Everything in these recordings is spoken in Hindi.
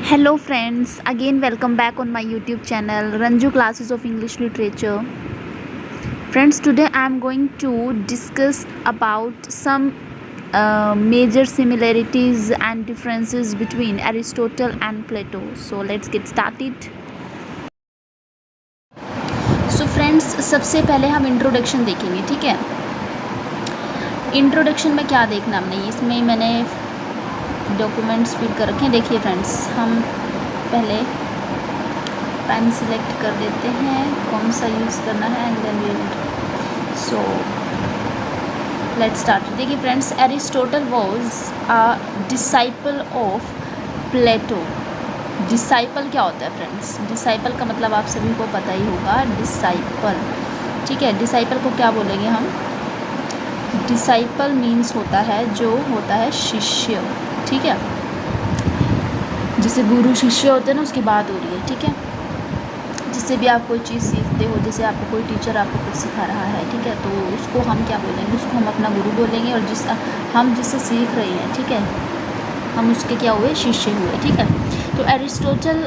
Hello friends, again welcome back on my YouTube channel Ranju Classes of English Literature. Friends, today I am going to discuss about some major similarities and differences between Aristotle and Plato. So let's get started. So friends, सबसे पहले हम इंट्रोडक्शन देखेंगे, ठीक है। इंट्रोडक्शन में क्या देखना हमने, इसमें मैंने डॉक्यूमेंट्स फिल कर रखे हैं। देखिए फ्रेंड्स, हम पहले टाइम सिलेक्ट कर देते हैं कौन सा यूज़ करना है and then we so let's start. देखिए friends, Aristotle was a disciple of Plato. Disciple क्या होता है फ्रेंड्स? डिसाइपल का मतलब आप सभी को पता ही होगा, डिसाइपल, ठीक है। डिसाइपल को क्या बोलेंगे हम? डिसाइपल मीन्स होता है जो होता है शिष्य, ठीक है। जैसे गुरु शिष्य होते हैं ना, उसकी बात हो रही है, ठीक है। जिससे भी आप कोई चीज़ सीखते हो, जैसे आपको कोई टीचर आपको कुछ सिखा रहा है, ठीक है, तो उसको हम क्या बोलेंगे? उसको हम अपना गुरु बोलेंगे। और हम जिससे सीख रहे हैं, ठीक है, हम उसके क्या हुए? शिष्य हुए, ठीक है। तो Aristotle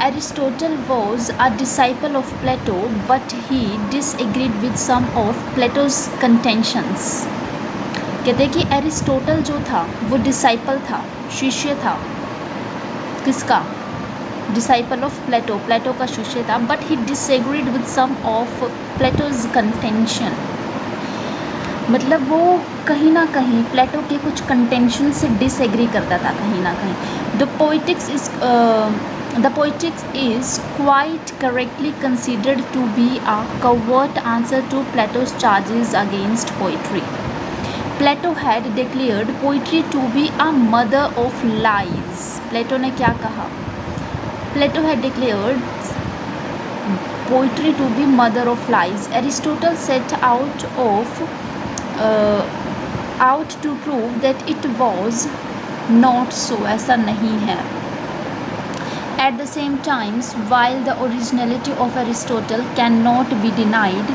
Aristotle was a disciple of Plato, but he disagreed with some of Plato's contentions. कहते हैं कि एरिस्टोटल जो था वो डिसाइपल था, शिष्य था। किसका? डिसाइपल ऑफ प्लेटो, प्लेटो का शिष्य था। But he disagreed with some of Plato's contention, मतलब वो कहीं ना कहीं प्लेटो के कुछ कंटेंशन से डिसएग्री करता था कहीं ना कहीं। The Poetics is quite correctly considered to be a covert answer to Plato's charges against poetry. Plato had declared poetry to be a mother of lies. Plato ने क्या कहा? Plato had declared poetry to be mother of lies. Aristotle set out to prove that it was not so. ऐसा नहीं है। At the same time, while the originality of Aristotle cannot be denied,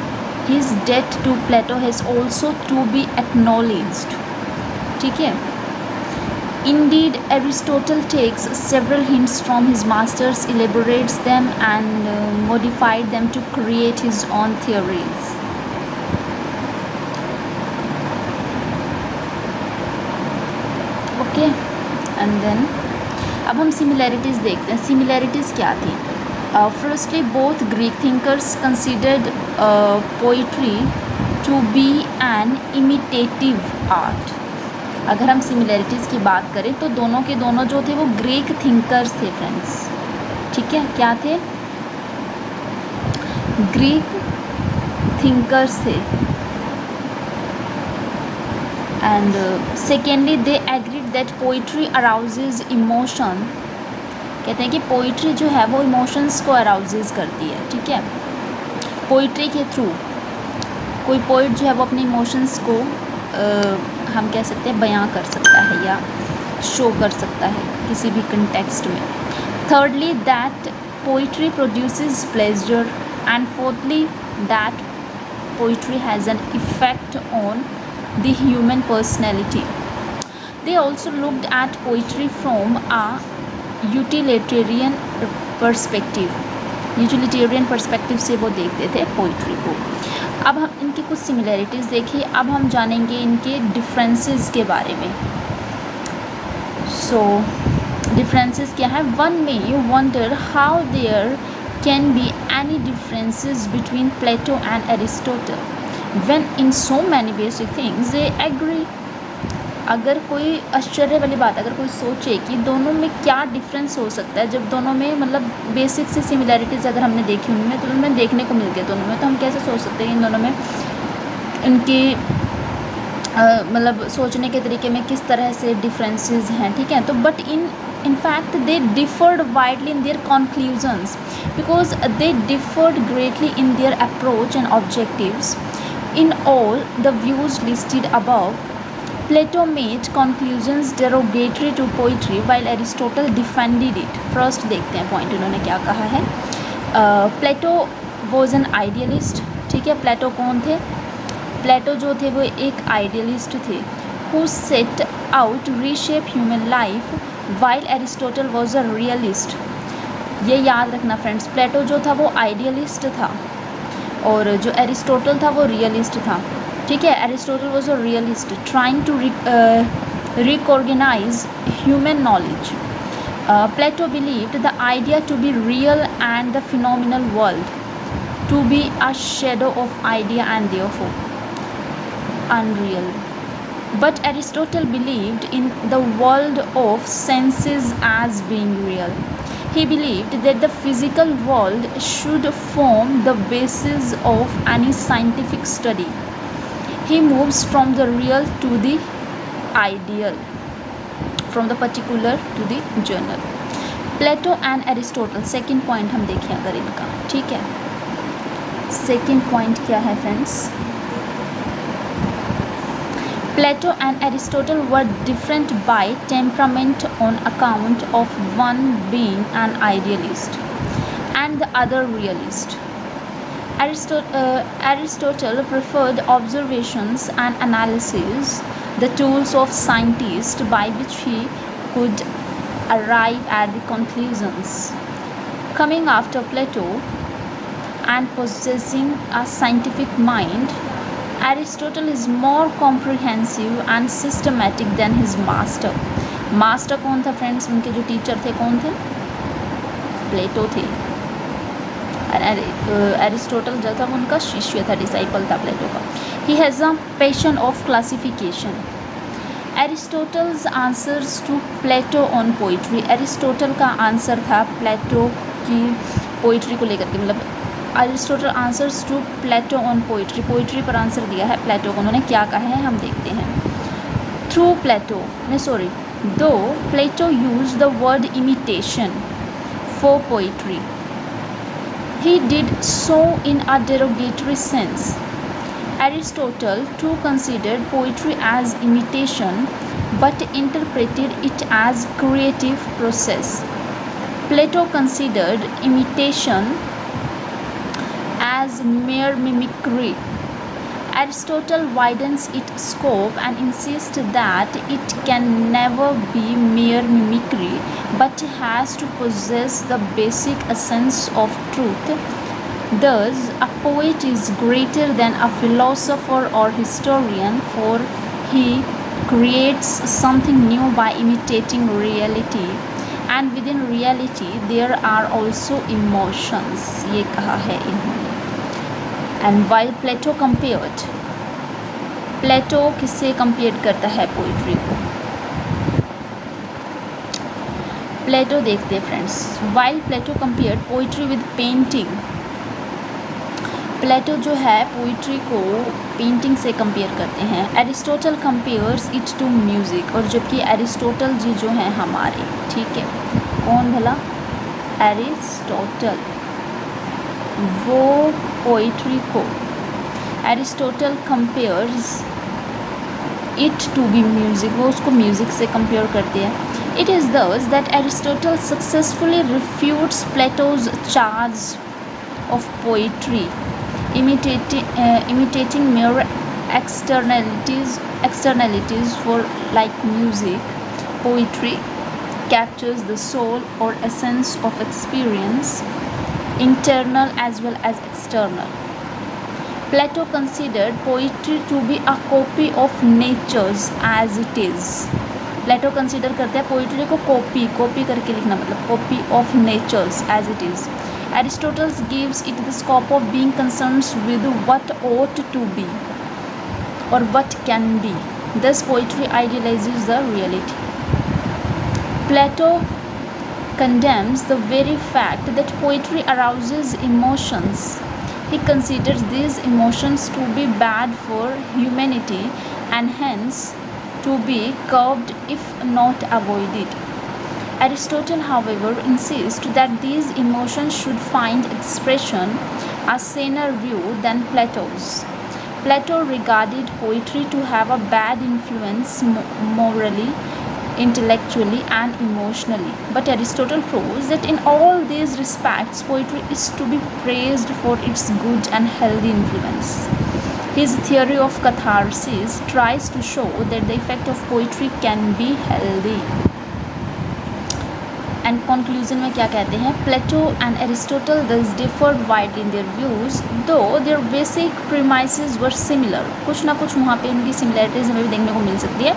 his debt to Plato has also to be acknowledged. ठीक है। Indeed, Aristotle takes several hints from his masters, elaborates them and modified them to create his own theories. Okay, and then अब हम सिमिलैरिटीज़ देखते हैं। सिमिलैरिटीज़ क्या थी? Firstly, both Greek thinkers considered poetry to be an imitative art. अगर हम सिमिलैरिटीज़ की बात करें तो दोनों के दोनों जो थे वो ग्रीक थिंकर्स थे फ्रेंड्स, ठीक है। क्या थे? ग्रीक थिंकर्स थे। And secondly, they agreed that poetry arouses emotion. कहते हैं कि पोइट्री जो है वो इमोशंस को अराउजेज करती है, ठीक है। पोइट्री के थ्रू कोई पोइट जो है वो अपने इमोशंस को हम कह सकते हैं बयां कर सकता है या शो कर सकता है किसी भी कंटेक्स्ट में। Thirdly, that poetry produces pleasure. And fourthly, that poetry has an effect on the human personality. They also looked at poetry from a utilitarian perspective. Utilitarian perspective से वो देखते थे पोइट्री को। अब हम इनकी कुछ सिमिलैरिटीज़ देखिए। अब हम जानेंगे इनके डिफरेंसेस के बारे में। सो डिफरेंसेस क्या है? One may wonder how there can be any differences between Plato and Aristotle when in so many basic things they agree. अगर कोई आश्चर्य वाली बात, अगर कोई सोचे कि दोनों में क्या डिफरेंस हो सकता है, जब दोनों में मतलब बेसिक से सिमिलैरिटीज़ अगर हमने देखी उनमें, तो उनमें देखने को मिल गया दोनों में, तो हम कैसे सोच सकते हैं इन दोनों में इनकी मतलब सोचने के तरीके में किस तरह से डिफरेंसेस हैं, ठीक है। तो but in fact they differed widely in their conclusions because they differed greatly in their approach and objectives. In all the views listed above, Plato made conclusions derogatory to poetry while Aristotle defended it. First देखते हैं पॉइंट इन्होंने क्या कहा है। Plato was an idealist, ठीक है। प्लेटो कौन थे? प्लेटो जो थे वो एक आइडियलिस्ट थे who set out reshape human life, while Aristotle was a realist. ये याद रखना फ्रेंड्स, प्लेटो जो था वो आइडियलिस्ट था और जो एरिस्टोटल था वो रियलिस्ट था। ठीक है, Aristotle was a realist trying to reorganise human knowledge. Plato believed the idea to be real and the phenomenal world to be a shadow of idea and therefore unreal. But Aristotle believed in the world of senses as being real. He believed that the physical world should form the basis of any scientific study. He moves from the real to the ideal, from the particular to the general. Plato and Aristotle, second point हम देखें अगर इनका, ठीक है। सेकंड पॉइंट क्या है friends, Plato and Aristotle were different by temperament on account of one being an idealist and the other realist. Aristotle preferred observations and analysis, the tools of scientists by which he could arrive at the conclusions. Coming after Plato and possessing a scientific mind, Aristotle is more comprehensive and systematic than his master. Master कौन था फ्रेंड्स, उनके जो टीचर थे कौन थे, प्लेटो थे। एरिस्टोटल जो था वो उनका शिष्य था, डिसाइपल था प्लेटो का। He has a passion of classification. Aristotle's answers to Plato on poetry, Aristotle का आंसर था प्लेटो की पोइट्री को लेकर के, मतलब Aristotle answers to Plato on poetry, poetry पर आंसर दिया है प्लेटो को। उन्होंने क्या कहा है हम देखते हैं। Through Plato though Plato use the word imitation for poetry, he did so in a derogatory sense. Aristotle too considered poetry as imitation but interpreted it as creative process. Plato considered imitation as mere mimicry. Aristotle widens its scope and insists that it can never be mere mimicry but has to possess the basic essence of truth. Thus, a poet is greater than a philosopher or historian, for he creates something new by imitating reality, and within reality there are also emotions. ये कहा है इन्होंने। And while Plato compared, प्लेटो किससे कंपेयर करता है पोइट्री को, प्लेटो देखते हैं friends. While Plato compare poetry with painting, Plato जो है पोइट्री को पेंटिंग से कंपेयर करते हैं। Aristotle compares it to music, और जबकि एरिस्टोटल जी जो हैं हमारे, ठीक है, कौन भला, एरिस्टोटल, वो पोइट्री को Aristotle compares it to be music, वो उसको म्यूज़िक से कंपेयर करते हैं। It is thus that Aristotle successfully refutes Plato's charge of poetry imitating mere externalities for like music. Poetry captures the soul or essence of experience, internal as well as external. Plato considered poetry to be a copy of nature's as it is. Plato consider करते हैं पोइट्री को कॉपी करके लिखना, मतलब copy of nature's as it is. Aristotle gives it the scope of being concerned with what ought to be or what can be. Thus, poetry idealizes the reality. Plato condemns the very fact that poetry arouses emotions. He considers these emotions to be bad for humanity and hence to be curbed if not avoided. Aristotle, however, insists that these emotions should find expression, a saner view than Plato's. Plato regarded poetry to have a bad influence morally, intellectually, and emotionally. But Aristotle proves that in all these respects, poetry is to be praised for its good and healthy influence. His theory of catharsis tries to show that the effect of poetry can be healthy. And conclusion में क्या कहते हैं, Plato and Aristotle thus differed widely in their views though their basic premises were similar. कुछ ना कुछ वहाँ पे उनकी सिमिलरिटीज़ हमें भी देखने को मिल सकती है.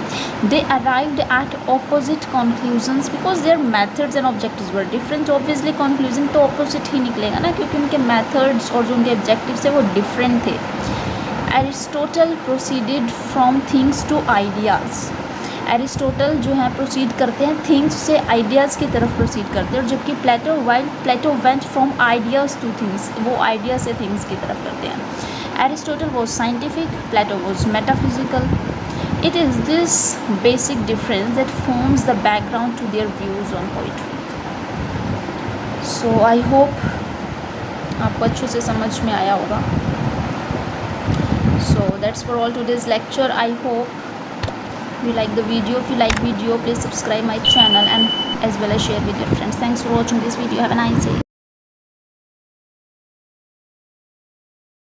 They arrived at opposite conclusions because their methods and objectives were different. Obviously conclusion तो ऑपोजिट ही निकलेगा ना, क्योंकि उनके मेथड्स और जो उनके ऑब्जेक्टिव्स है वो डिफरेंट थे. Aristotle proceeded from things to ideas. Aristotle जो है प्रोसीड करते हैं थिंग्स से आइडियाज़ की तरफ प्रोसीड करते हैं, और जबकि Plato went from ideas to things, वो आइडिया से थिंग्स की तरफ करते हैं. Aristotle was scientific, Plato was metaphysical. It is this basic difference that forms the background to their views on poetry. So I hope आपको अच्छे से समझ में आया होगा. So that's for all today's lecture. I hope you like the video. If you like video, please subscribe my channel and as well as share with your friends. Thanks for watching this video. Have a nice day.